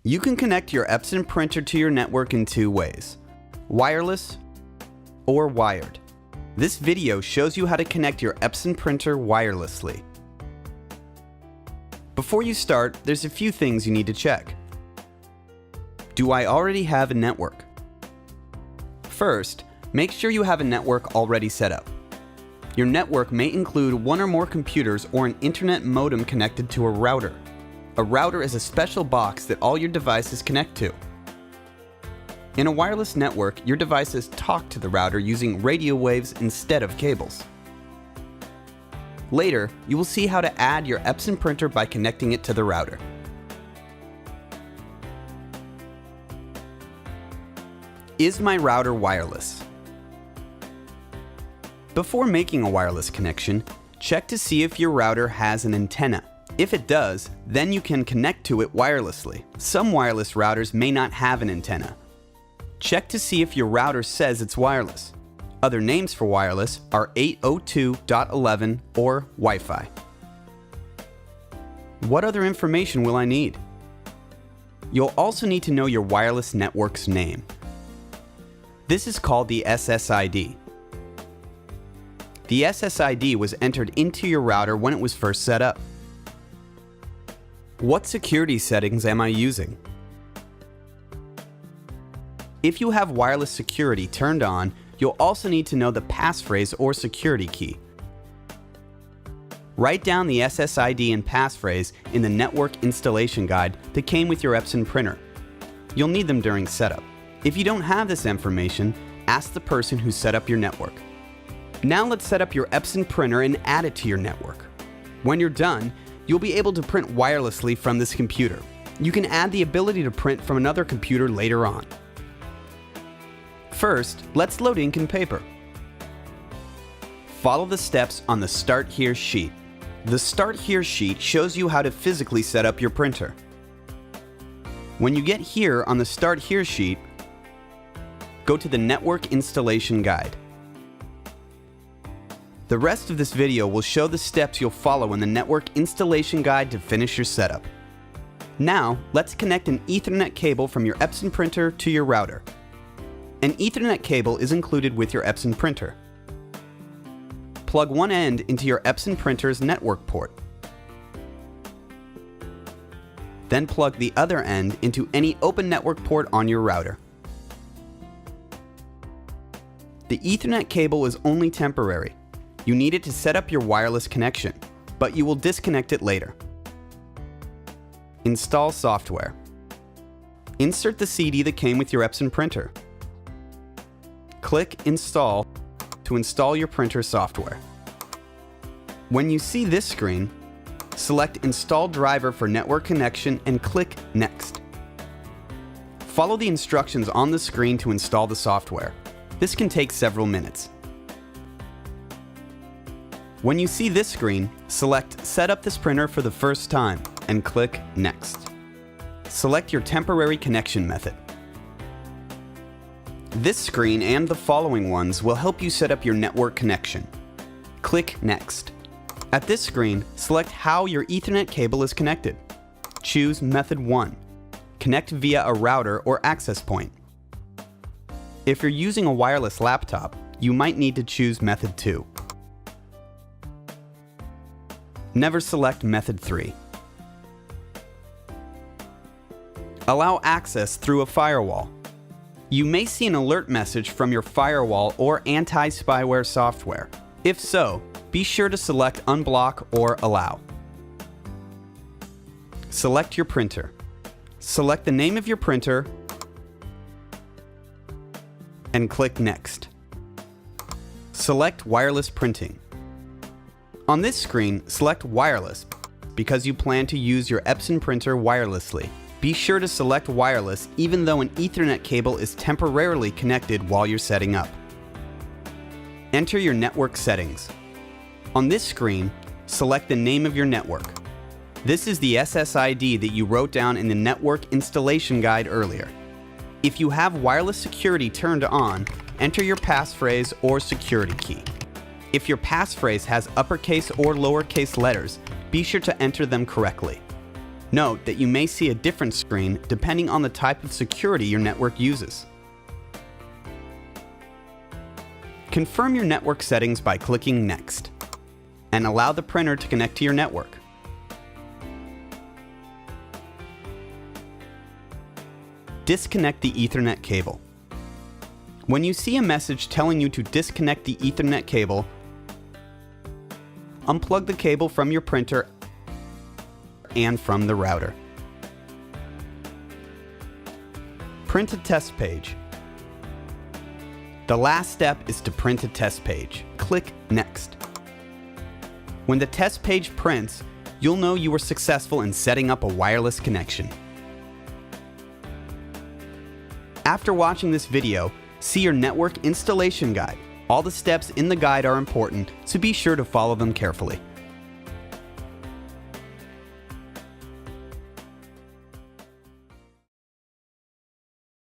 You can connect your Epson printer to your network in two ways: wireless or wired. This video shows you how to connect your Epson printer wirelessly. Before you start, there's a few things you need to check. Do I already have a network? First, make sure you have a network already set up. Your network may include one or more computers or an internet modem connected to a router. A router is a special box that all your devices connect to. In a wireless network, your devices talk to the router using radio waves instead of cables. Later, you will see how to add your Epson printer by connecting it to the router. Is my router wireless? Before making a wireless connection, check to see if your router has an antenna. If it does, then you can connect to it wirelessly. Some wireless routers may not have an antenna. Check to see if your router says it's wireless. Other names for wireless are 802.11 or Wi-Fi. What other information will I need? You'll also need to know your wireless network's name. This is called the SSID. The SSID was entered into your router when it was first set up. What security settings am I using? If you have wireless security turned on, you'll also need to know the passphrase or security key. Write down the SSID and passphrase in the network installation guide that came with your Epson printer. You'll need them during setup. If you don't have this information, ask the person who set up your network. Now let's set up your Epson printer and add it to your network. When you're done, you'll be able to print wirelessly from this computer. You can add the ability to print from another computer later on. First, let's load ink and paper. Follow the steps on the Start Here sheet. The Start Here sheet shows you how to physically set up your printer. When you get here on the Start Here sheet, go to the Network Installation Guide. The rest of this video will show the steps you'll follow in the Network Installation Guide to finish your setup. Now, let's connect an Ethernet cable from your Epson printer to your router. An Ethernet cable is included with your Epson printer. Plug one end into your Epson printer's network port. Then plug the other end into any open network port on your router. The Ethernet cable is only temporary. You need it to set up your wireless connection, but you will disconnect it later. Install software. Insert the CD that came with your Epson printer. Click Install to install your printer software. When you see this screen, select Install Driver for Network Connection and click Next. Follow the instructions on the screen to install the software. This can take several minutes. When you see this screen, select Set up this printer for the first time and click Next. Select your temporary connection method. This screen and the following ones will help you set up your network connection. Click Next. At this screen, select how your Ethernet cable is connected. Choose Method 1. Connect via a router or access point. If you're using a wireless laptop, you might need to choose Method 2. Never select Method 3. Allow access through a firewall. You may see an alert message from your firewall or anti-spyware software. If so, be sure to select Unblock or Allow. Select your printer. Select the name of your printer and click Next. Select Wireless Printing. On this screen, select Wireless because you plan to use your Epson printer wirelessly. Be sure to select wireless even though an Ethernet cable is temporarily connected while you're setting up. Enter your network settings. On this screen, select the name of your network. This is the SSID that you wrote down in the network installation guide earlier. If you have wireless security turned on, enter your passphrase or security key. If your passphrase has uppercase or lowercase letters, be sure to enter them correctly. Note that you may see a different screen depending on the type of security your network uses. Confirm your network settings by clicking Next, and allow the printer to connect to your network. Disconnect the Ethernet cable. When you see a message telling you to disconnect the Ethernet cable, unplug the cable from your printer and from the router. Print a test page. The last step is to print a test page. Click Next. When the test page prints, you'll know you were successful in setting up a wireless connection. After watching this video, see your network installation guide. All the steps in the guide are important, so be sure to follow them carefully.